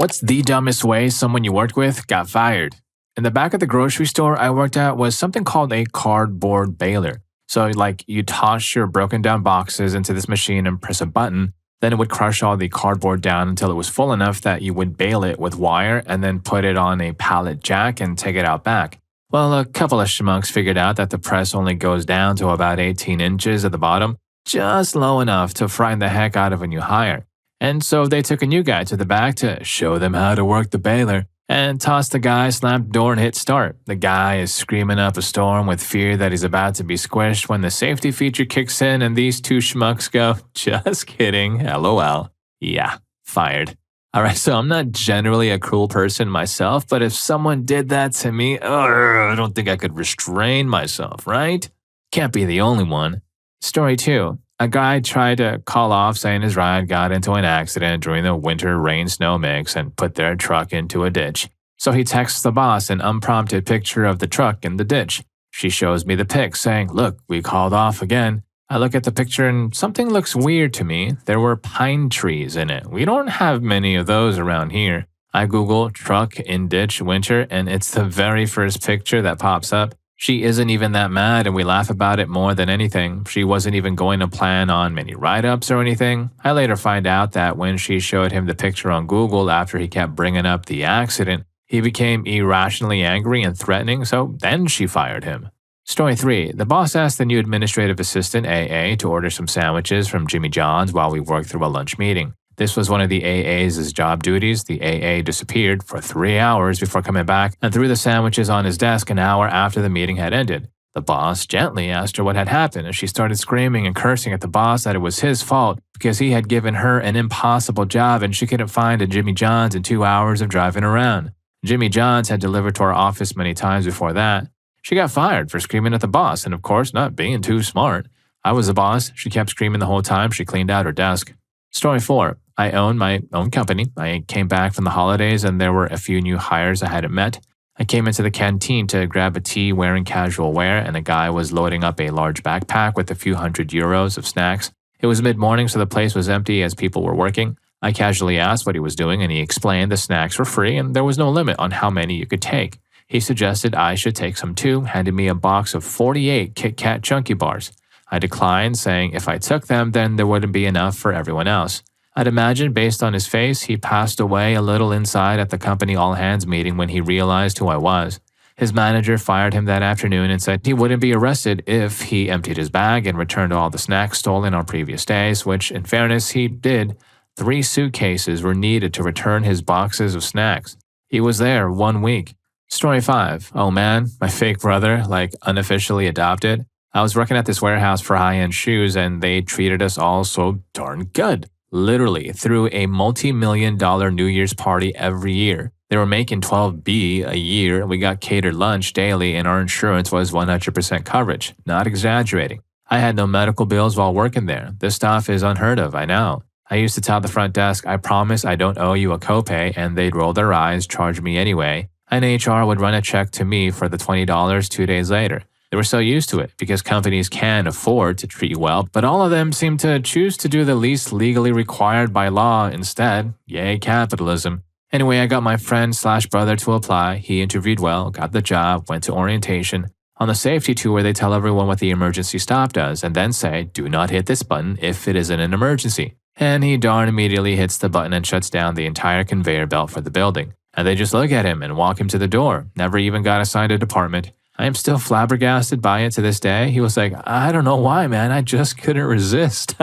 What's the dumbest way someone you worked with got fired? In the back of the grocery store I worked at was something called a cardboard baler. So, you toss your broken down boxes into this machine and press a button, then it would crush all the cardboard down until it was full enough that you would bale it with wire and then put it on a pallet jack and take it out back. Well, a couple of schmucks figured out that the press only goes down to about 18 inches at the bottom, just low enough to frighten the heck out of a new hire. And so they took a new guy to the back to show them how to work the baler and tossed the guy, slammed the door, and hit start. The guy is screaming up a storm with fear that he's about to be squished when the safety feature kicks in and these two schmucks go, "Just kidding, LOL. Yeah, fired." Alright, so I'm not generally a cruel person myself, but if someone did that to me, I don't think I could restrain myself, right? Can't be the only one. Story 2. A guy tried to call off saying his ride got into an accident during the winter rain-snow mix and put their truck into a ditch. So he texts the boss an unprompted picture of the truck in the ditch. She shows me the pic saying, "Look, we called off again." I look at the picture and something looks weird to me. There were pine trees in it. We don't have many of those around here. I Google truck in ditch winter and it's the very first picture that pops up. She isn't even that mad and we laugh about it more than anything. She wasn't even going to plan on many write-ups or anything. I later find out that when she showed him the picture on Google after he kept bringing up the accident, he became irrationally angry and threatening, so then she fired him. Story 3. The boss asked the new administrative assistant, AA, to order some sandwiches from Jimmy John's while we worked through a lunch meeting. This was one of the AA's job duties. The AA disappeared for 3 hours before coming back and threw the sandwiches on his desk an hour after the meeting had ended. The boss gently asked her what had happened, and she started screaming and cursing at the boss that it was his fault because he had given her an impossible job and she couldn't find a Jimmy John's in 2 hours of driving around. Jimmy John's had delivered to our office many times before that. She got fired for screaming at the boss and, of course, not being too smart. I was the boss. She kept screaming the whole time she cleaned out her desk. Story 4. I own my own company. I came back from the holidays and there were a few new hires I hadn't met. I came into the canteen to grab a tea wearing casual wear and a guy was loading up a large backpack with a few €100 of snacks. It was mid-morning so the place was empty as people were working. I casually asked what he was doing and he explained the snacks were free and there was no limit on how many you could take. He suggested I should take some too, handed me a box of 48 Kit Kat Chunky bars. I declined, saying if I took them, then there wouldn't be enough for everyone else. I'd imagine, based on his face, he passed away a little inside at the company all-hands meeting when he realized who I was. His manager fired him that afternoon and said he wouldn't be arrested if he emptied his bag and returned all the snacks stolen on previous days, which, in fairness, he did. 3 suitcases were needed to return his boxes of snacks. He was there 1 week. Story 5. Oh man, my fake brother, unofficially adopted. I was working at this warehouse for high-end shoes and they treated us all so darn good. Literally, threw a multi-million-dollar New Year's party every year. They were making $12,000 a year. We got catered lunch daily and our insurance was 100% coverage. Not exaggerating. I had no medical bills while working there. This stuff is unheard of, I know. I used to tell the front desk, I promise I don't owe you a copay, and they'd roll their eyes, charge me anyway. And HR would run a check to me for the $20 2 days later. They were so used to it because companies can afford to treat you well, but all of them seem to choose to do the least legally required by law instead. Yay, capitalism. Anyway, I got my friend/brother to apply. He interviewed well, got the job, went to orientation. On the safety tour, they tell everyone what the emergency stop does and then say, do not hit this button if it isn't an emergency. And he darn immediately hits the button and shuts down the entire conveyor belt for the building. And they just look at him and walk him to the door. Never even got assigned a department. I am still flabbergasted by it to this day. He was like, I don't know why, man. I just couldn't resist.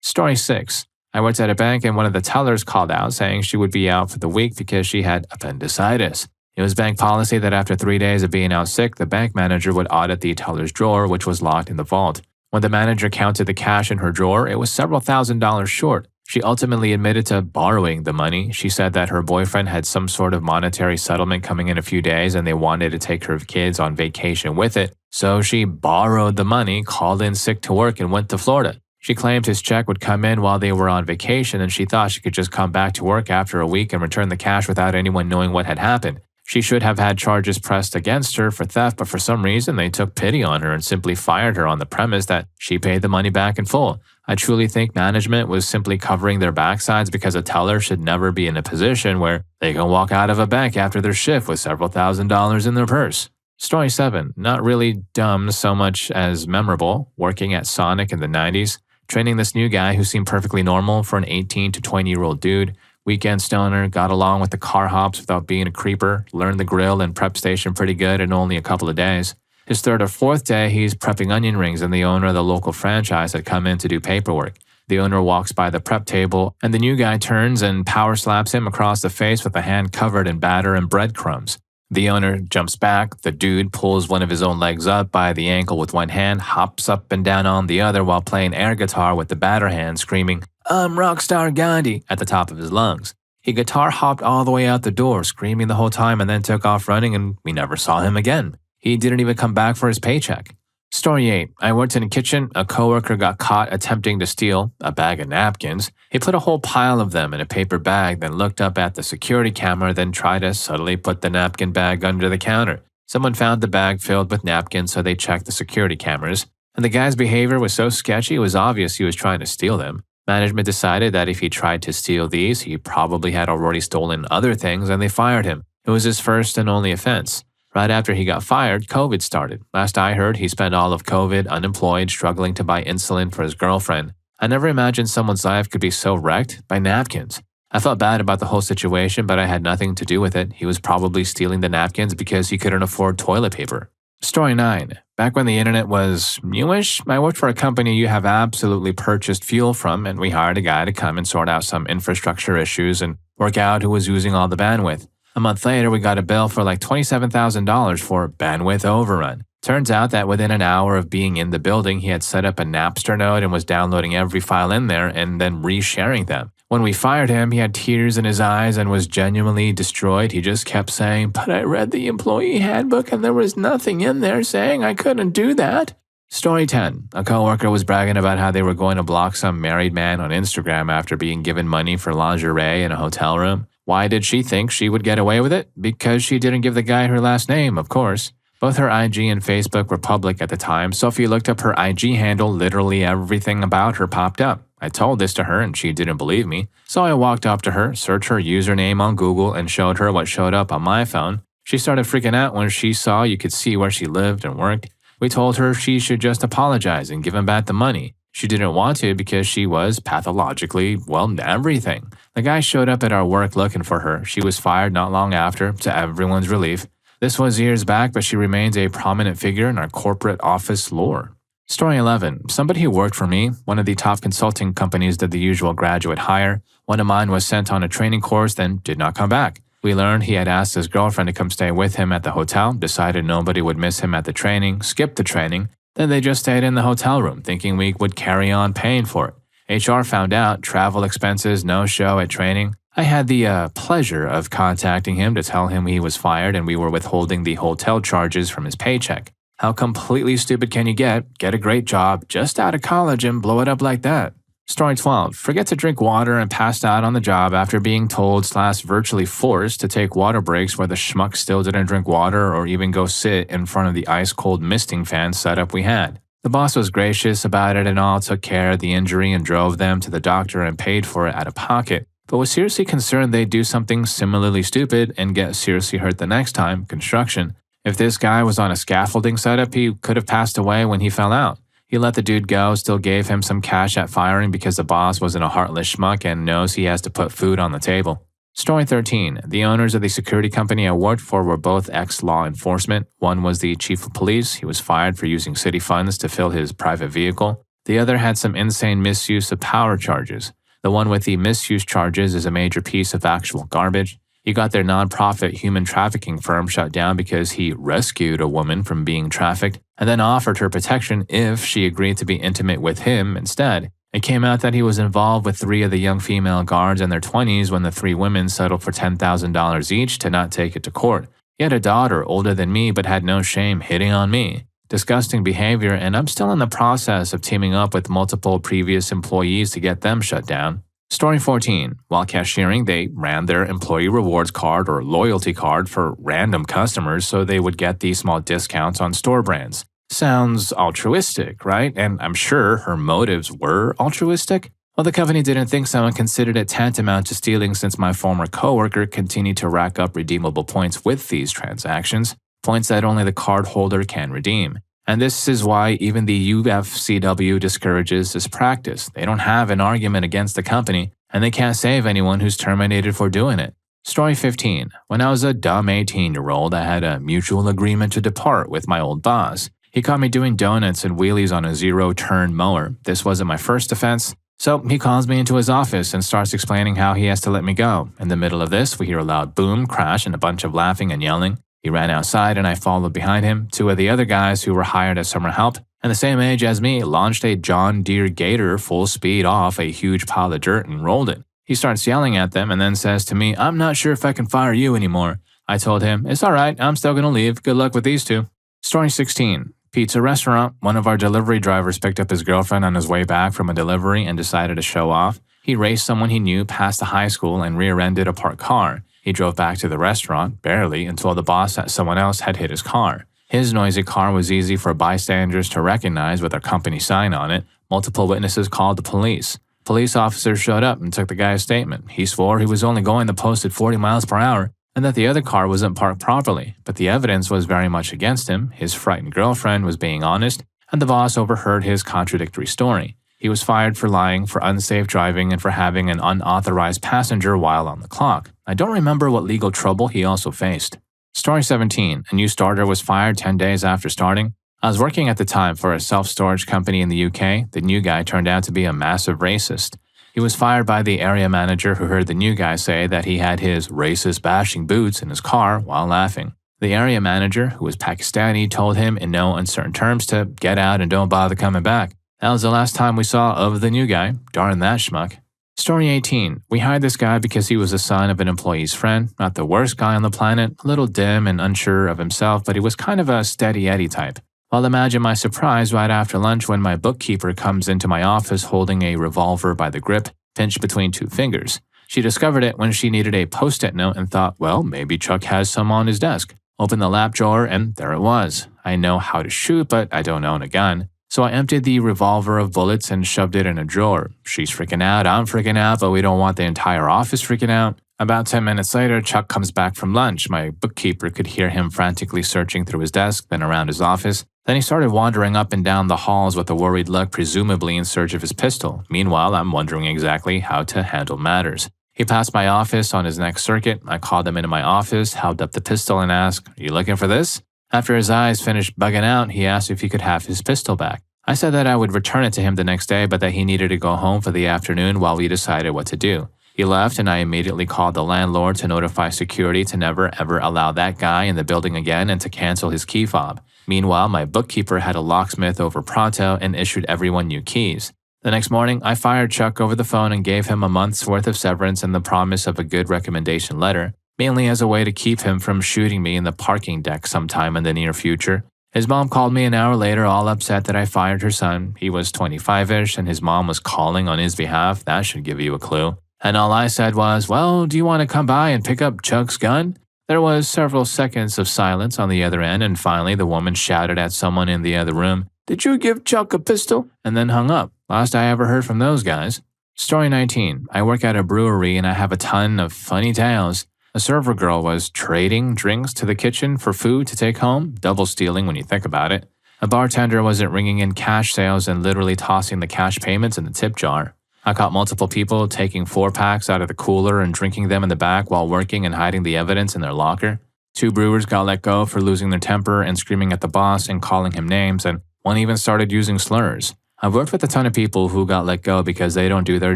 Story 6. I worked at a bank and one of the tellers called out saying she would be out for the week because she had appendicitis. It was bank policy that after 3 days of being out sick, the bank manager would audit the teller's drawer, which was locked in the vault. When the manager counted the cash in her drawer, it was several $1,000s short. She ultimately admitted to borrowing the money. She said that her boyfriend had some sort of monetary settlement coming in a few days and they wanted to take her kids on vacation with it. So she borrowed the money, called in sick to work, and went to Florida. She claimed his check would come in while they were on vacation and she thought she could just come back to work after a week and return the cash without anyone knowing what had happened. She should have had charges pressed against her for theft, but for some reason they took pity on her and simply fired her on the premise that she paid the money back in full. I truly think management was simply covering their backsides because a teller should never be in a position where they can walk out of a bank after their shift with several $1,000s in their purse. Story 7. Not really dumb so much as memorable. Working at Sonic in the 90s, training this new guy who seemed perfectly normal for an 18 to 20-year-old dude. Weekend stoner, got along with the car hops without being a creeper, learned the grill and prep station pretty good in only a couple of days. His third or fourth day, he's prepping onion rings and the owner of the local franchise had come in to do paperwork. The owner walks by the prep table and the new guy turns and power slaps him across the face with a hand covered in batter and breadcrumbs. The owner jumps back, the dude pulls one of his own legs up by the ankle with one hand, hops up and down on the other while playing air guitar with the batter hand, screaming, "I'm Rockstar Gandhi," at the top of his lungs. He guitar hopped all the way out the door, screaming the whole time and then took off running and we never saw him again. He didn't even come back for his paycheck. Story 8. I worked in a kitchen. A coworker got caught attempting to steal a bag of napkins. He put a whole pile of them in a paper bag, then looked up at the security camera, then tried to subtly put the napkin bag under the counter. Someone found the bag filled with napkins, so they checked the security cameras. And the guy's behavior was so sketchy, it was obvious he was trying to steal them. Management decided that if he tried to steal these, he probably had already stolen other things, and they fired him. It was his first and only offense. Right after he got fired, COVID started. Last I heard, he spent all of COVID unemployed, struggling to buy insulin for his girlfriend. I never imagined someone's life could be so wrecked by napkins. I felt bad about the whole situation, but I had nothing to do with it. He was probably stealing the napkins because he couldn't afford toilet paper. Story 9. Back when the internet was newish, I worked for a company you have absolutely purchased fuel from, and we hired a guy to come and sort out some infrastructure issues and work out who was using all the bandwidth. A month later, we got a bill for like $27,000 for bandwidth overrun. Turns out that within an hour of being in the building, he had set up a Napster node and was downloading every file in there and then resharing them. When we fired him, he had tears in his eyes and was genuinely destroyed. He just kept saying, "But I read the employee handbook and there was nothing in there saying I couldn't do that." Story 10. A coworker was bragging about how they were going to block some married man on Instagram after being given money for lingerie in a hotel room. Why did she think she would get away with it? Because she didn't give the guy her last name, of course. Both her IG and Facebook were public at the time, so if you looked up her IG handle, literally everything about her popped up. I told this to her and she didn't believe me, so I walked up to her, searched her username on Google, and showed her what showed up on my phone. She started freaking out when she saw you could see where she lived and worked. We told her she should just apologize and give him back the money. She didn't want to because she was pathologically, everything. The guy showed up at our work looking for her. She was fired not long after, to everyone's relief. This was years back, but she remains a prominent figure in our corporate office lore. Story 11. Somebody who worked for me, one of the top consulting companies did the usual graduate hire. One of mine was sent on a training course, then did not come back. We learned he had asked his girlfriend to come stay with him at the hotel, decided nobody would miss him at the training, skipped the training. Then they just stayed in the hotel room, thinking we would carry on paying for it. HR found out, travel expenses, no show at training. I had the pleasure of contacting him to tell him he was fired and we were withholding the hotel charges from his paycheck. How completely stupid can you get a great job just out of college and blow it up like that? Story 12. Forget to drink water and passed out on the job after being told/virtually forced to take water breaks where the schmuck still didn't drink water or even go sit in front of the ice-cold misting fan setup we had. The boss was gracious about it and all, took care of the injury and drove them to the doctor and paid for it out of pocket, but was seriously concerned they'd do something similarly stupid and get seriously hurt the next time, construction. If this guy was on a scaffolding setup, he could have passed away when he fell out. He let the dude go, still gave him some cash at firing because the boss wasn't a heartless schmuck and knows he has to put food on the table. Story 13. The owners of the security company I worked for were both ex-law enforcement. One was the chief of police. He was fired for using city funds to fill his private vehicle. The other had some insane misuse of power charges. The one with the misuse charges is a major piece of actual garbage. He got their nonprofit human trafficking firm shut down because he rescued a woman from being trafficked and then offered her protection if she agreed to be intimate with him instead. It came out that he was involved with 3 of the young female guards in their 20s when the 3 women settled for $10,000 each to not take it to court. He had a daughter older than me but had no shame hitting on me. Disgusting behavior, and I'm still in the process of teaming up with multiple previous employees to get them shut down. Story 14. While cashiering, they ran their employee rewards card or loyalty card for random customers so they would get these small discounts on store brands. Sounds altruistic, right? And I'm sure her motives were altruistic. Well, the company didn't think so and considered it tantamount to stealing since my former coworker continued to rack up redeemable points with these transactions, points that only the cardholder can redeem. And this is why even the UFCW discourages this practice. They don't have an argument against the company, and they can't save anyone who's terminated for doing it. Story 15. When I was a dumb 18-year-old, I had a mutual agreement to depart with my old boss. He caught me doing donuts and wheelies on a zero-turn mower. This wasn't my first offense. So he calls me into his office and starts explaining how he has to let me go. In the middle of this, we hear a loud boom, crash, and a bunch of laughing and yelling. He ran outside and I followed behind him. Two of the other guys who were hired as summer help and the same age as me launched a John Deere Gator full speed off a huge pile of dirt and rolled it. He starts yelling at them and then says to me, "I'm not sure if I can fire you anymore." I told him, "It's alright, I'm still gonna leave. Good luck with these two." Story 16. Pizza restaurant. One of our delivery drivers picked up his girlfriend on his way back from a delivery and decided to show off. He raced someone he knew past the high school and rear-ended a parked car. He drove back to the restaurant, barely, and told the boss that someone else had hit his car. His noisy car was easy for bystanders to recognize with a company sign on it. Multiple witnesses called the police. Police officers showed up and took the guy's statement. He swore he was only going the posted 40 miles per hour and that the other car wasn't parked properly, but the evidence was very much against him. His frightened girlfriend was being honest, and the boss overheard his contradictory story. He was fired for lying, for unsafe driving, and for having an unauthorized passenger while on the clock. I don't remember what legal trouble he also faced. Story 17. A new starter was fired 10 days after starting. I was working at the time for a self-storage company in the UK. The new guy turned out to be a massive racist. He was fired by the area manager who heard the new guy say that he had his racist bashing boots in his car while laughing. The area manager, who was Pakistani, told him in no uncertain terms to get out and don't bother coming back. That was the last time we saw of the new guy. Darn that schmuck. Story 18. We hired this guy because he was the son of an employee's friend. Not the worst guy on the planet, a little dim and unsure of himself, but he was kind of a steady Eddie type. Well, imagine my surprise right after lunch when my bookkeeper comes into my office holding a revolver by the grip, pinched between two fingers. She discovered it when she needed a post-it note and thought, well, maybe Chuck has some on his desk. Opened the lap drawer and there it was. I know how to shoot, but I don't own a gun. So I emptied the revolver of bullets and shoved it in a drawer. She's freaking out, I'm freaking out, but we don't want the entire office freaking out. About 10 minutes later, Chuck comes back from lunch. My bookkeeper could hear him frantically searching through his desk, then around his office. Then he started wandering up and down the halls with a worried look, presumably in search of his pistol. Meanwhile, I'm wondering exactly how to handle matters. He passed my office on his next circuit. I called him into my office, held up the pistol and asked, "Are you looking for this?" After his eyes finished bugging out, he asked if he could have his pistol back. I said that I would return it to him the next day, but that he needed to go home for the afternoon while we decided what to do. He left and I immediately called the landlord to notify security to never ever allow that guy in the building again and to cancel his key fob. Meanwhile, my bookkeeper had a locksmith over pronto and issued everyone new keys. The next morning, I fired Chuck over the phone and gave him a month's worth of severance and the promise of a good recommendation letter, mainly as a way to keep him from shooting me in the parking deck sometime in the near future. His mom called me an hour later, all upset that I fired her son. He was 25-ish and his mom was calling on his behalf. That should give you a clue. And all I said was, "Well, do you want to come by and pick up Chuck's gun?" There was several seconds of silence on the other end, and finally the woman shouted at someone in the other room, "Did you give Chuck a pistol?" and then hung up. Last I ever heard from those guys. Story 19. I work at a brewery and I have a ton of funny tales. A server girl was trading drinks to the kitchen for food to take home, double stealing when you think about it. A bartender wasn't ringing in cash sales and literally tossing the cash payments in the tip jar. I caught multiple people taking 4-packs out of the cooler and drinking them in the back while working and hiding the evidence in their locker. 2 brewers got let go for losing their temper and screaming at the boss and calling him names, and one even started using slurs. I've worked with a ton of people who got let go because they don't do their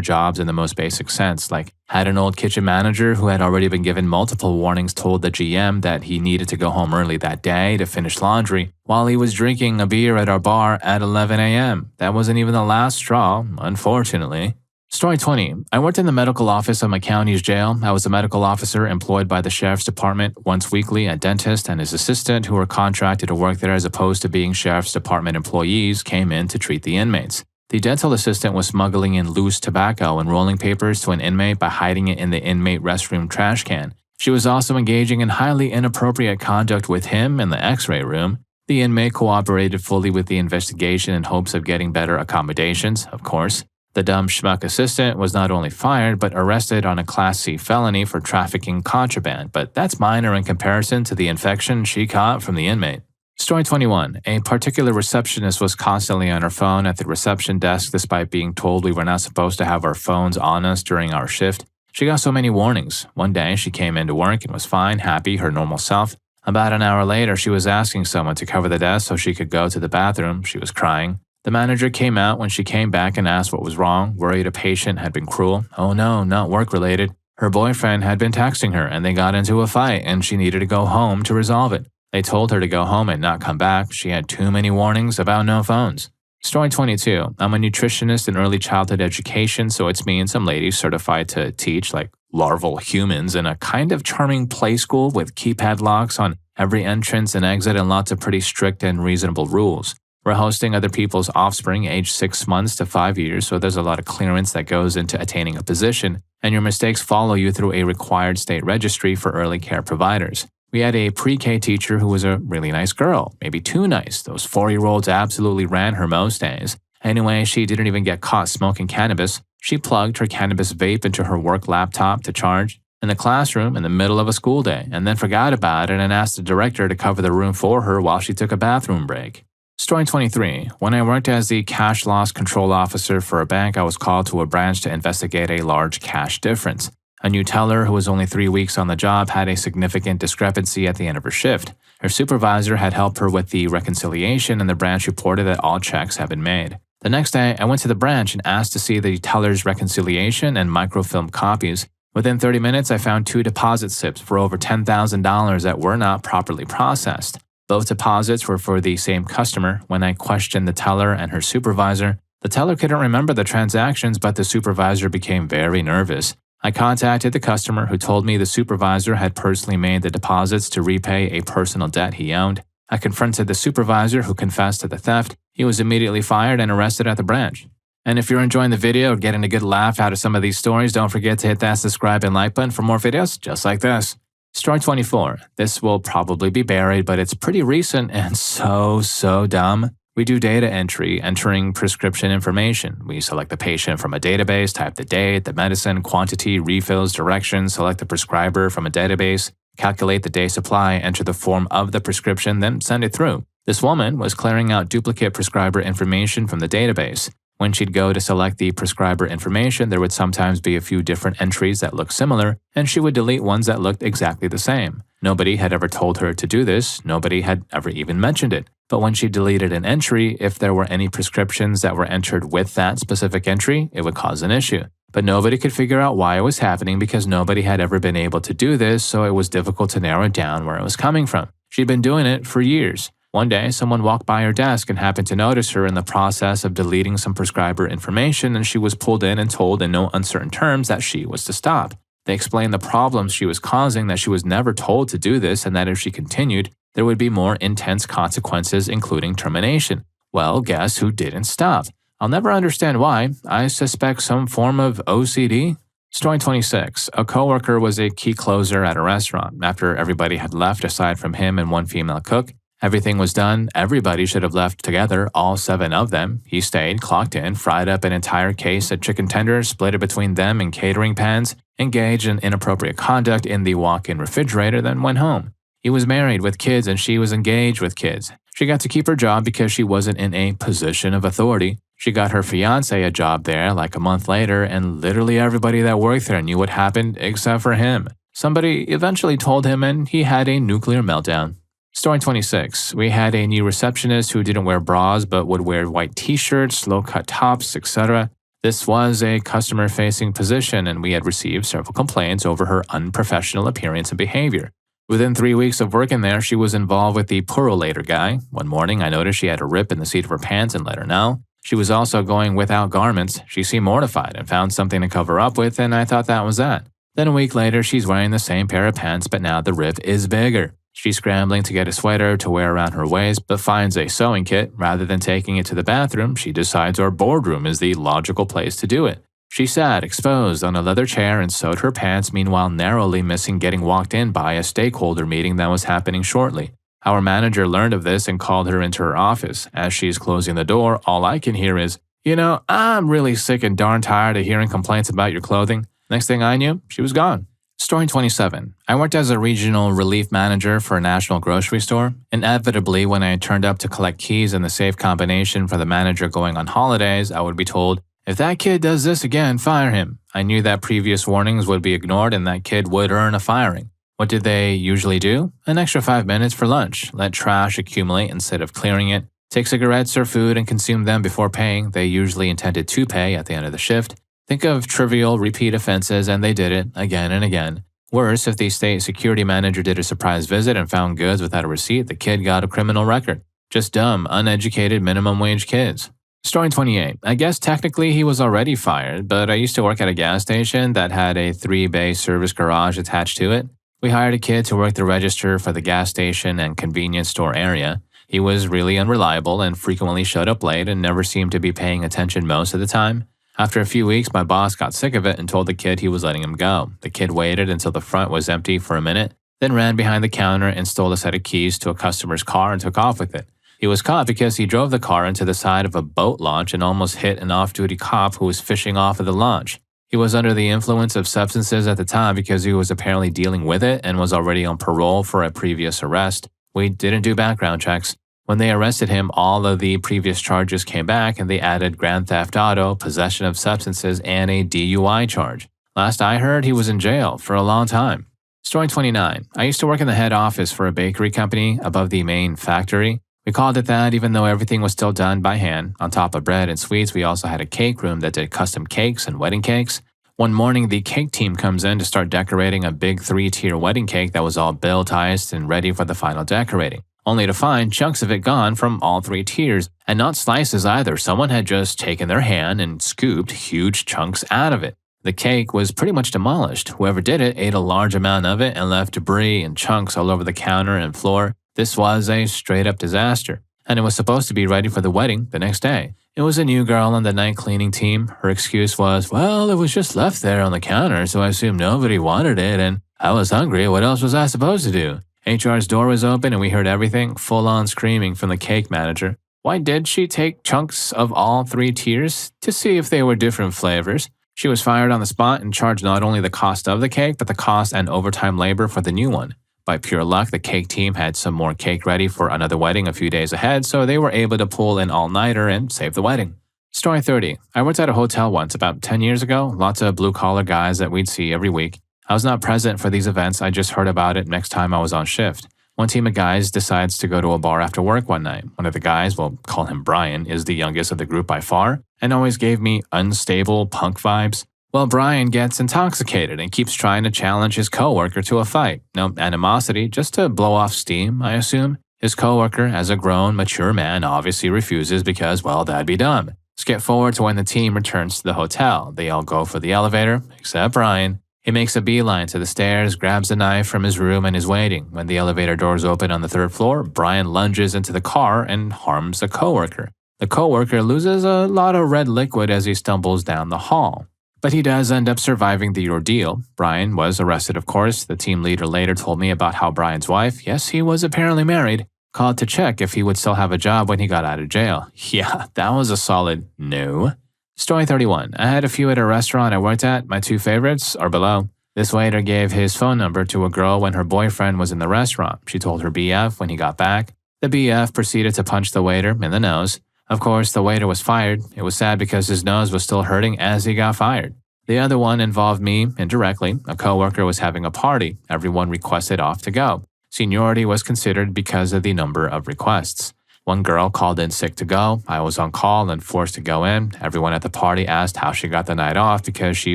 jobs in the most basic sense, like had an old kitchen manager who had already been given multiple warnings told the GM that he needed to go home early that day to finish laundry while he was drinking a beer at our bar at 11 a.m. That wasn't even the last straw, unfortunately. Story 20. I worked in the medical office of my county's jail. I was a medical officer employed by the sheriff's department. Once weekly, a dentist and his assistant, who were contracted to work there as opposed to being sheriff's department employees, came in to treat the inmates. The dental assistant was smuggling in loose tobacco and rolling papers to an inmate by hiding it in the inmate restroom trash can. She was also engaging in highly inappropriate conduct with him in the x-ray room. The inmate cooperated fully with the investigation in hopes of getting better accommodations, of course. The dumb schmuck assistant was not only fired, but arrested on a Class C felony for trafficking contraband, but that's minor in comparison to the infection she caught from the inmate. Story 21. A particular receptionist was constantly on her phone at the reception desk despite being told we were not supposed to have our phones on us during our shift. She got so many warnings. One day, she came into work and was fine, happy, her normal self. About an hour later, she was asking someone to cover the desk so she could go to the bathroom. She was crying. The manager came out when she came back and asked what was wrong, worried a patient had been cruel. Oh no, not work-related. Her boyfriend had been texting her and they got into a fight and she needed to go home to resolve it. They told her to go home and not come back. She had too many warnings about no phones. Story 22. I'm a nutritionist in early childhood education, so it's me and some ladies certified to teach like larval humans in a kind of charming play school with keypad locks on every entrance and exit and lots of pretty strict and reasonable rules. We're hosting other people's offspring aged 6 months to 5 years, so there's a lot of clearance that goes into attaining a position, and your mistakes follow you through a required state registry for early care providers. We had a pre-K teacher who was a really nice girl, maybe too nice. Those 4-year-olds absolutely ran her most days. Anyway, she didn't even get caught smoking cannabis. She plugged her cannabis vape into her work laptop to charge in the classroom in the middle of a school day, and then forgot about it and asked the director to cover the room for her while she took a bathroom break. Story 23. When I worked as the cash loss control officer for a bank, I was called to a branch to investigate a large cash difference. A new teller who was only 3 weeks on the job had a significant discrepancy at the end of her shift. Her supervisor had helped her with the reconciliation and the branch reported that all checks had been made. The next day, I went to the branch and asked to see the teller's reconciliation and microfilm copies. Within 30 minutes, I found 2 deposit slips for over $10,000 that were not properly processed. Both deposits were for the same customer. When I questioned the teller and her supervisor, the teller couldn't remember the transactions, but the supervisor became very nervous. I contacted the customer who told me the supervisor had personally made the deposits to repay a personal debt he owned. I confronted the supervisor who confessed to the theft. He was immediately fired and arrested at the branch. And if you're enjoying the video or getting a good laugh out of some of these stories, don't forget to hit that subscribe and like button for more videos just like this. Story 24. This will probably be buried, but it's pretty recent and so dumb. We do data entry, entering prescription information. We select the patient from a database, type the date, the medicine, quantity, refills, directions, select the prescriber from a database, calculate the day supply, enter the form of the prescription, then send it through. This woman was clearing out duplicate prescriber information from the database. When she'd go to select the prescriber information, there would sometimes be a few different entries that looked similar, and she would delete ones that looked exactly the same. Nobody had ever told her to do this, nobody had ever even mentioned it. But when she deleted an entry, if there were any prescriptions that were entered with that specific entry, it would cause an issue. But nobody could figure out why it was happening because nobody had ever been able to do this, so it was difficult to narrow down where it was coming from. She'd been doing it for years. One day, someone walked by her desk and happened to notice her in the process of deleting some prescriber information, and she was pulled in and told in no uncertain terms that she was to stop. They explained the problems she was causing, that she was never told to do this, and that if she continued, there would be more intense consequences, including termination. Well, guess who didn't stop? I'll never understand why. I suspect some form of OCD. Story 26. A coworker was a key closer at a restaurant. After everybody had left aside from him and one female cook, everything was done. Everybody should have left together, all 7 of them. He stayed, clocked in, fried up an entire case of chicken tenders, split it between them and catering pans, engaged in inappropriate conduct in the walk-in refrigerator, then went home. He was married with kids and she was engaged with kids. She got to keep her job because she wasn't in a position of authority. She got her fiancé a job there like a month later, and literally everybody that worked there knew what happened except for him. Somebody eventually told him and he had a nuclear meltdown. Story 26. We had a new receptionist who didn't wear bras but would wear white t-shirts, low-cut tops, etc. This was a customer-facing position and we had received several complaints over her unprofessional appearance and behavior. Within 3 weeks of working there, she was involved with the purolator guy. One morning, I noticed she had a rip in the seat of her pants and let her know. She was also going without garments. She seemed mortified and found something to cover up with, and I thought that was that. Then a week later, she's wearing the same pair of pants, but now the rip is bigger. She's scrambling to get a sweater to wear around her waist, but finds a sewing kit. Rather than taking it to the bathroom, she decides our boardroom is the logical place to do it. She sat, exposed, on a leather chair and sewed her pants, meanwhile narrowly missing getting walked in by a stakeholder meeting that was happening shortly. Our manager learned of this and called her into her office. As she's closing the door, all I can hear is, I'm really sick and darn tired of hearing complaints about your clothing. Next thing I knew, she was gone. Story 27. I worked as a regional relief manager for a national grocery store. Inevitably, when I turned up to collect keys and the safe combination for the manager going on holidays, I would be told, if that kid does this again, fire him. I knew that previous warnings would be ignored and that kid would earn a firing. What did they usually do? An extra 5 minutes for lunch, let trash accumulate instead of clearing it, take cigarettes or food and consume them before paying. They usually intended to pay at the end of the shift. Think of trivial repeat offenses and they did it again and again. Worse, if the state security manager did a surprise visit and found goods without a receipt, the kid got a criminal record. Just dumb, uneducated minimum wage kids. Story 28. I guess technically he was already fired, but I used to work at a gas station that had a 3-bay service garage attached to it. We hired a kid to work the register for the gas station and convenience store area. He was really unreliable and frequently showed up late and never seemed to be paying attention most of the time. After a few weeks, my boss got sick of it and told the kid he was letting him go. The kid waited until the front was empty for a minute, then ran behind the counter and stole a set of keys to a customer's car and took off with it. He was caught because he drove the car into the side of a boat launch and almost hit an off-duty cop who was fishing off of the launch. He was under the influence of substances at the time because he was apparently dealing with it and was already on parole for a previous arrest. We didn't do background checks. When they arrested him, all of the previous charges came back and they added grand theft auto, possession of substances, and a DUI charge. Last I heard, he was in jail for a long time. Story 29. I used to work in the head office for a bakery company above the main factory. We called it that even though everything was still done by hand. On top of bread and sweets, we also had a cake room that did custom cakes and wedding cakes. One morning, the cake team comes in to start decorating a big 3-tier wedding cake that was all built, iced, and ready for the final decorating. Only to find chunks of it gone from all 3 tiers, and not slices either. Someone had just taken their hand and scooped huge chunks out of it. The cake was pretty much demolished. Whoever did it ate a large amount of it and left debris and chunks all over the counter and floor. This was a straight-up disaster, and it was supposed to be ready for the wedding the next day. It was a new girl on the night cleaning team. Her excuse was, well, it was just left there on the counter, so I assumed nobody wanted it, and I was hungry. What else was I supposed to do? HR's door was open and we heard everything, full-on screaming from the cake manager. Why did she take chunks of all 3 tiers? To see if they were different flavors. She was fired on the spot and charged not only the cost of the cake, but the cost and overtime labor for the new one. By pure luck, the cake team had some more cake ready for another wedding a few days ahead, so they were able to pull an all-nighter and save the wedding. Story 30. I worked at a hotel once about 10 years ago. Lots of blue-collar guys that we'd see every week. I was not present for these events, I just heard about it next time I was on shift. One team of guys decides to go to a bar after work one night. One of the guys, we'll call him Brian, is the youngest of the group by far, and always gave me unstable punk vibes. Well, Brian gets intoxicated and keeps trying to challenge his coworker to a fight. No animosity, just to blow off steam, I assume. His coworker, as a grown, mature man, obviously refuses because, well, that'd be dumb. Skip forward to when the team returns to the hotel. They all go for the elevator, except Brian. He makes a beeline to the stairs, grabs a knife from his room, and is waiting. When the elevator doors open on the 3rd floor, Brian lunges into the car and harms the coworker. The coworker loses a lot of red liquid as he stumbles down the hall. But he does end up surviving the ordeal. Brian was arrested, of course. The team leader later told me about how Brian's wife, yes, he was apparently married, called to check if he would still have a job when he got out of jail. Yeah, that was a solid no. Story 31. I had a few at a restaurant I worked at. My 2 favorites are below. This waiter gave his phone number to a girl when her boyfriend was in the restaurant. She told her BF when he got back. The BF proceeded to punch the waiter in the nose. Of course, the waiter was fired. It was sad because his nose was still hurting as he got fired. The other one involved me indirectly. A coworker was having a party. Everyone requested off to go. Seniority was considered because of the number of requests. One girl called in sick to go. I was on call and forced to go in. Everyone at the party asked how she got the night off because she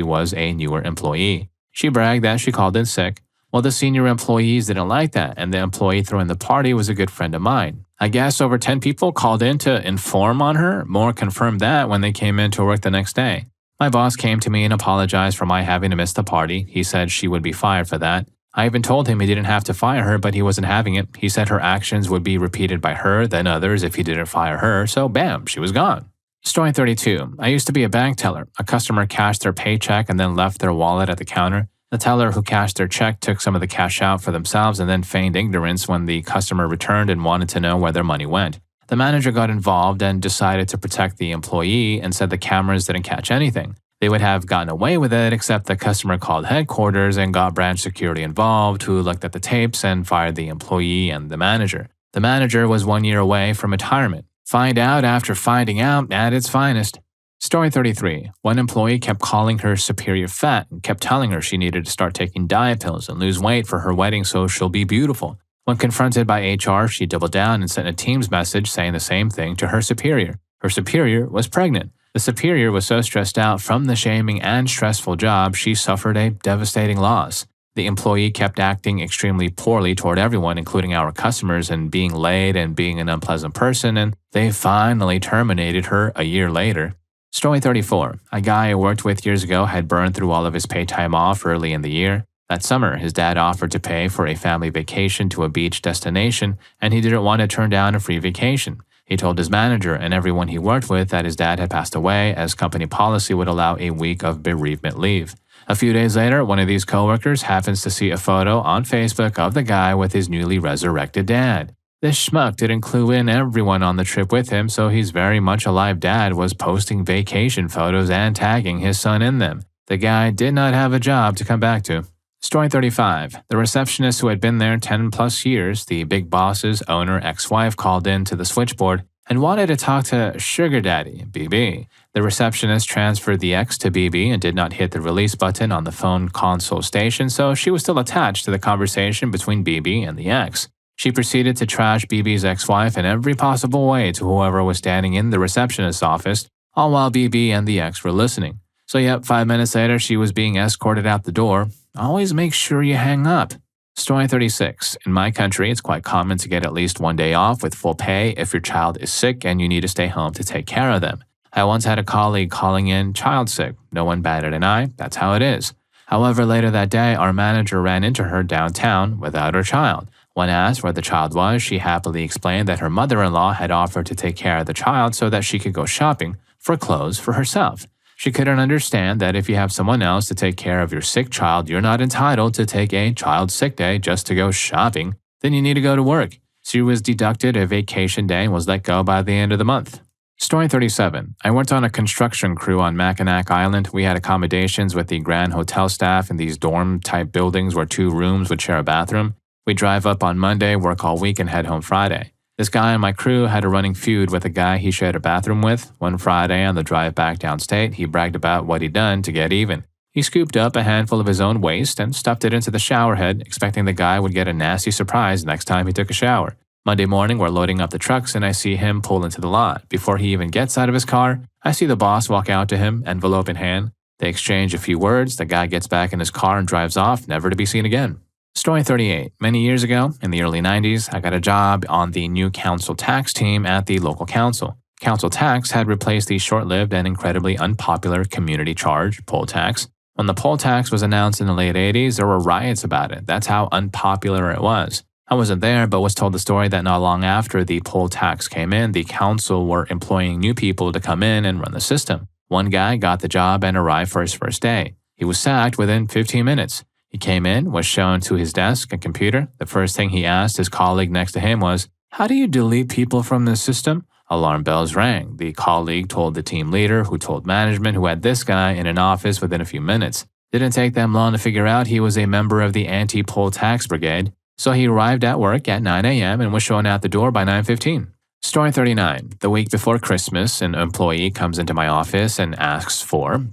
was a newer employee. She bragged that she called in sick. Well, the senior employees didn't like that, and the employee throwing the party was a good friend of mine. I guess over 10 people called in to inform on her. More confirmed that when they came in to work the next day. My boss came to me and apologized for my having to miss the party. He said she would be fired for that. I even told him he didn't have to fire her, but he wasn't having it. He said her actions would be repeated by her, then others if he didn't fire her, so bam, she was gone. Story 32. I used to be a bank teller. A customer cashed their paycheck and then left their wallet at the counter. The teller who cashed their check took some of the cash out for themselves and then feigned ignorance when the customer returned and wanted to know where their money went. The manager got involved and decided to protect the employee and said the cameras didn't catch anything. They would have gotten away with it, except the customer called headquarters and got branch security involved, who looked at the tapes and fired the employee and the manager. The manager was 1 year away from retirement. Find out after finding out at its finest. Story 33. One employee kept calling her superior fat and kept telling her she needed to start taking diet pills and lose weight for her wedding so she'll be beautiful. When confronted by HR, she doubled down and sent a Teams message saying the same thing to her superior. Her superior was pregnant. The superior was so stressed out from the shaming and stressful job, she suffered a devastating loss. The employee kept acting extremely poorly toward everyone, including our customers, and being late and being an unpleasant person, and they finally terminated her a year later. Story 34. A guy I worked with years ago had burned through all of his paid time off early in the year. That summer, his dad offered to pay for a family vacation to a beach destination, and he didn't want to turn down a free vacation. He told his manager and everyone he worked with that his dad had passed away, as company policy would allow a week of bereavement leave. A few days later, one of these coworkers happens to see a photo on Facebook of the guy with his newly resurrected dad. This schmuck didn't clue in everyone on the trip with him, so his very much alive dad was posting vacation photos and tagging his son in them. The guy did not have a job to come back to. Story 35. The receptionist who had been there 10 plus years, the big boss's owner ex-wife, called in to the switchboard and wanted to talk to Sugar Daddy, BB. The receptionist transferred the X to BB and did not hit the release button on the phone console station, so she was still attached to the conversation between BB and the X. She proceeded to trash BB's ex-wife in every possible way to whoever was standing in the receptionist's office, all while BB and the X were listening. So yep, 5 minutes later, she was being escorted out the door. Always make sure you hang up. Story 36. In my country, it's quite common to get at least 1 day off with full pay if your child is sick and you need to stay home to take care of them. I once had a colleague calling in child sick. No one batted an eye. That's how it is. However, later that day, our manager ran into her downtown without her child. When asked where the child was, she happily explained that her mother-in-law had offered to take care of the child so that she could go shopping for clothes for herself. She couldn't understand that if you have someone else to take care of your sick child, you're not entitled to take a child sick day just to go shopping. Then you need to go to work. She was deducted a vacation day and was let go by the end of the month. Story 37. I worked on a construction crew on Mackinac Island. We had accommodations with the Grand Hotel staff in these dorm-type buildings where 2 rooms would share a bathroom. We drive up on Monday, work all week, and head home Friday. This guy on my crew had a running feud with a guy he shared a bathroom with. One Friday on the drive back downstate, he bragged about what he'd done to get even. He scooped up a handful of his own waste and stuffed it into the shower head, expecting the guy would get a nasty surprise next time he took a shower. Monday morning, we're loading up the trucks and I see him pull into the lot. Before he even gets out of his car, I see the boss walk out to him, envelope in hand. They exchange a few words, the guy gets back in his car and drives off, never to be seen again. Story 38. Many years ago, in the early 90s, I got a job on the new council tax team at the local council. Council tax had replaced the short-lived and incredibly unpopular community charge, poll tax. When the poll tax was announced in the late 80s, there were riots about it. That's how unpopular it was. I wasn't there, but was told the story that not long after the poll tax came in, the council were employing new people to come in and run the system. One guy got the job and arrived for his first day. He was sacked within 15 minutes. He came in, was shown to his desk and computer. The first thing he asked his colleague next to him was, "How do you delete people from the system?" Alarm bells rang. The colleague told the team leader, who told management, who had this guy in an office within a few minutes. Didn't take them long to figure out he was a member of the anti-poll tax brigade. So he arrived at work at 9 a.m. and was shown out the door by 9:15. Story 39. The week before Christmas, an employee comes into my office and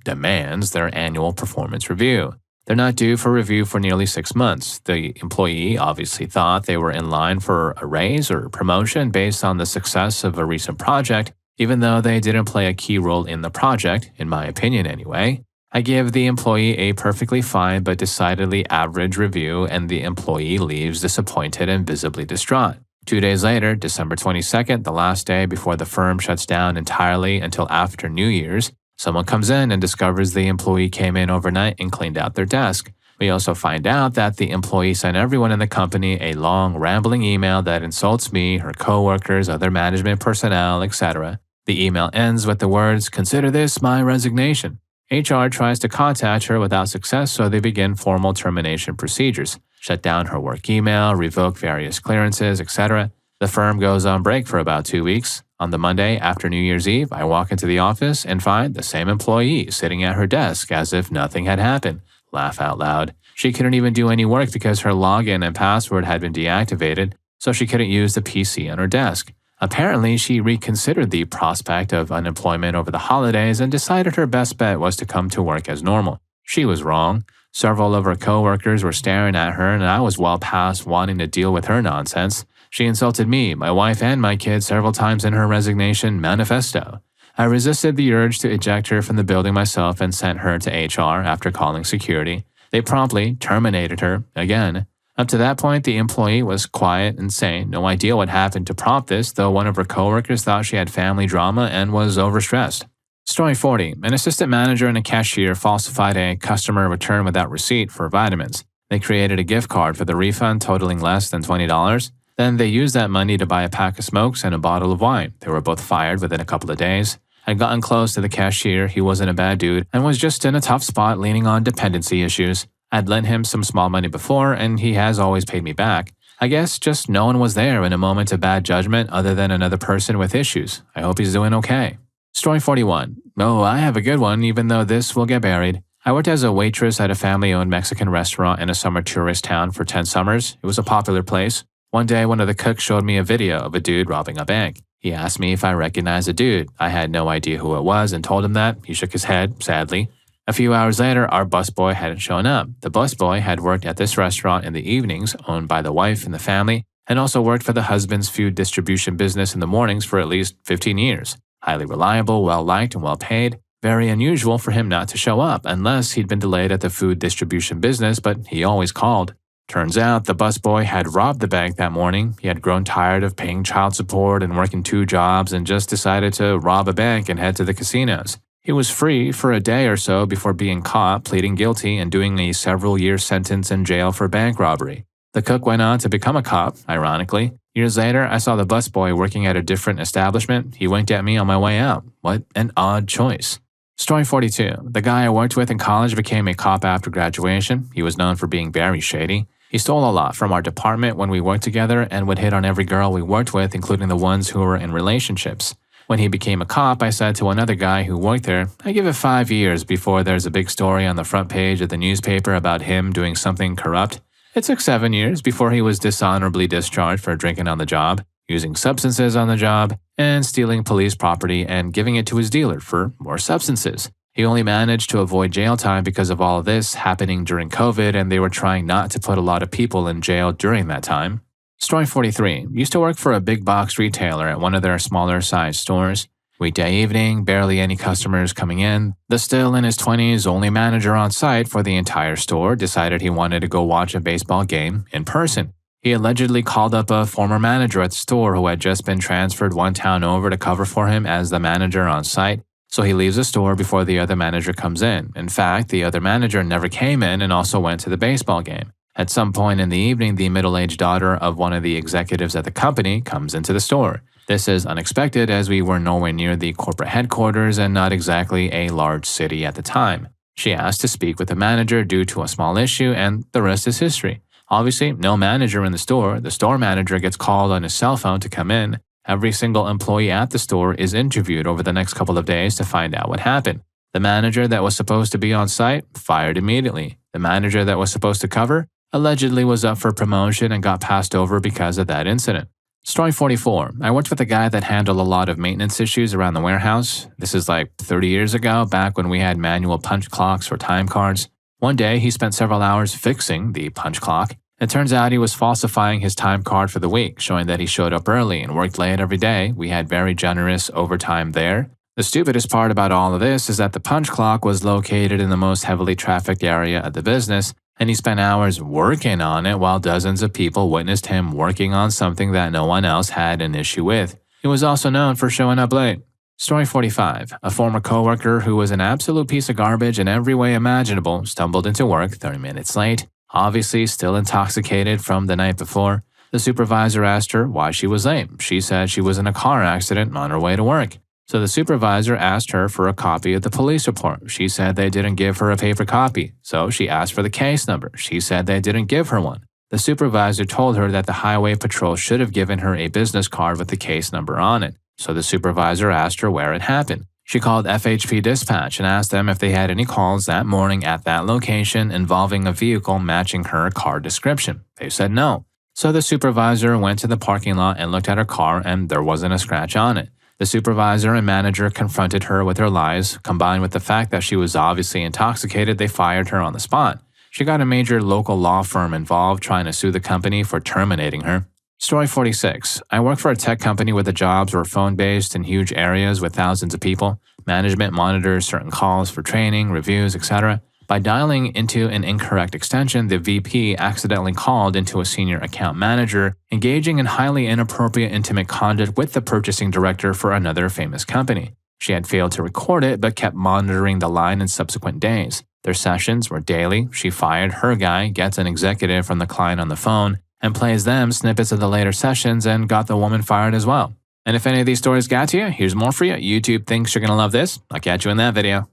demands their annual performance review. They're not due for review for nearly 6 months. The employee obviously thought they were in line for a raise or promotion based on the success of a recent project, even though they didn't play a key role in the project, in my opinion anyway. I give the employee a perfectly fine but decidedly average review, and the employee leaves disappointed and visibly distraught. 2 days later, December 22nd, the last day before the firm shuts down entirely until after New Year's, someone comes in and discovers the employee came in overnight and cleaned out their desk. We also find out that the employee sent everyone in the company a long, rambling email that insults me, her coworkers, other management personnel, etc. The email ends with the words, "Consider this my resignation." HR tries to contact her without success, so they begin formal termination procedures, shut down her work email, revoke various clearances, etc. The firm goes on break for about 2 weeks. On the Monday after New Year's Eve, I walk into the office and find the same employee sitting at her desk as if nothing had happened. Laugh out loud. She couldn't even do any work because her login and password had been deactivated, so she couldn't use the PC on her desk. Apparently, she reconsidered the prospect of unemployment over the holidays and decided her best bet was to come to work as normal. She was wrong. Several of her coworkers were staring at her, and I was well past wanting to deal with her nonsense. She insulted me, my wife, and my kids several times in her resignation manifesto. I resisted the urge to eject her from the building myself and sent her to HR after calling security. They promptly terminated her again. Up to that point, the employee was quiet and sane. No idea what happened to prompt this, though one of her coworkers thought she had family drama and was overstressed. Story 40. An assistant manager and a cashier falsified a customer return without receipt for vitamins. They created a gift card for the refund totaling less than $20. Then they used that money to buy a pack of smokes and a bottle of wine. They were both fired within a couple of days. I'd gotten close to the cashier. He wasn't a bad dude and was just in a tough spot leaning on dependency issues. I'd lent him some small money before, and he has always paid me back. I guess just no one was there in a moment of bad judgment other than another person with issues. I hope he's doing okay. Story 41. Oh, I have a good one, even though this will get buried. I worked as a waitress at a family-owned Mexican restaurant in a summer tourist town for 10 summers. It was a popular place. One day, one of the cooks showed me a video of a dude robbing a bank. He asked me if I recognized the dude. I had no idea who it was and told him that. He shook his head, sadly. A few hours later, our busboy hadn't shown up. The busboy had worked at this restaurant in the evenings, owned by the wife and the family, and also worked for the husband's food distribution business in the mornings for at least 15 years. Highly reliable, well-liked, and well-paid. Very unusual for him not to show up unless he'd been delayed at the food distribution business, but he always called. Turns out the busboy had robbed the bank that morning. He had grown tired of paying child support and working 2 jobs and just decided to rob a bank and head to the casinos. He was free for a day or so before being caught, pleading guilty, and doing a several-year sentence in jail for bank robbery. The cook went on to become a cop, ironically. Years later, I saw the busboy working at a different establishment. He winked at me on my way out. What an odd choice. Story 42. The guy I worked with in college became a cop after graduation. He was known for being very shady. He stole a lot from our department when we worked together and would hit on every girl we worked with, including the ones who were in relationships. When he became a cop, I said to another guy who worked there, I give it 5 years before there's a big story on the front page of the newspaper about him doing something corrupt. It took 7 years before he was dishonorably discharged for drinking on the job, using substances on the job, and stealing police property and giving it to his dealer for more substances. He only managed to avoid jail time because of all of this happening during COVID, and they were trying not to put a lot of people in jail during that time. Story 43. Used to work for a big box retailer at one of their smaller sized stores. Weekday evening, barely any customers coming in. The still in his 20s, only manager on site for the entire store decided he wanted to go watch a baseball game in person. He allegedly called up a former manager at the store who had just been transferred one town over to cover for him as the manager on site. So he leaves the store before the other manager comes in. In fact, the other manager never came in and also went to the baseball game. At some point in the evening, the middle-aged daughter of one of the executives at the company comes into the store. This is unexpected as we were nowhere near the corporate headquarters and not exactly a large city at the time. She asked to speak with the manager due to a small issue, and the rest is history. Obviously, no manager in the store. The store manager gets called on his cell phone to come in. Every single employee at the store is interviewed over the next couple of days to find out what happened. The manager that was supposed to be on site fired immediately. The manager that was supposed to cover allegedly was up for promotion and got passed over because of that incident. Story 44. I worked with a guy that handled a lot of maintenance issues around the warehouse. This is like 30 years ago, back when we had manual punch clocks or time cards. One day, he spent several hours fixing the punch clock. It turns out he was falsifying his time card for the week, showing that he showed up early and worked late every day. We had very generous overtime there. The stupidest part about all of this is that the punch clock was located in the most heavily trafficked area of the business, and he spent hours working on it while dozens of people witnessed him working on something that no one else had an issue with. He was also known for showing up late. Story 45. A former coworker who was an absolute piece of garbage in every way imaginable stumbled into work 30 minutes late, obviously still intoxicated from the night before. The supervisor asked her why she was late. She said she was in a car accident on her way to work. So the supervisor asked her for a copy of the police report. She said they didn't give her a paper copy. So she asked for the case number. She said they didn't give her one. The supervisor told her that the highway patrol should have given her a business card with the case number on it. So the supervisor asked her where it happened. She called FHP dispatch and asked them if they had any calls that morning at that location involving a vehicle matching her car description. They said no. So the supervisor went to the parking lot and looked at her car, and there wasn't a scratch on it. The supervisor and manager confronted her with her lies. Combined with the fact that she was obviously intoxicated, they fired her on the spot. She got a major local law firm involved trying to sue the company for terminating her. Story 46. I work for a tech company where the jobs were phone-based in huge areas with thousands of people. Management monitors certain calls for training, reviews, etc. By dialing into an incorrect extension, the VP accidentally called into a senior account manager, engaging in highly inappropriate intimate conduct with the purchasing director for another famous company. She had failed to record it but kept monitoring the line in subsequent days. Their sessions were daily. She fired her guy, gets an executive from the client on the phone, and plays them snippets of the later sessions and got the woman fired as well. And if any of these stories got to you, here's more for you. YouTube thinks you're going to love this. I'll catch you in that video.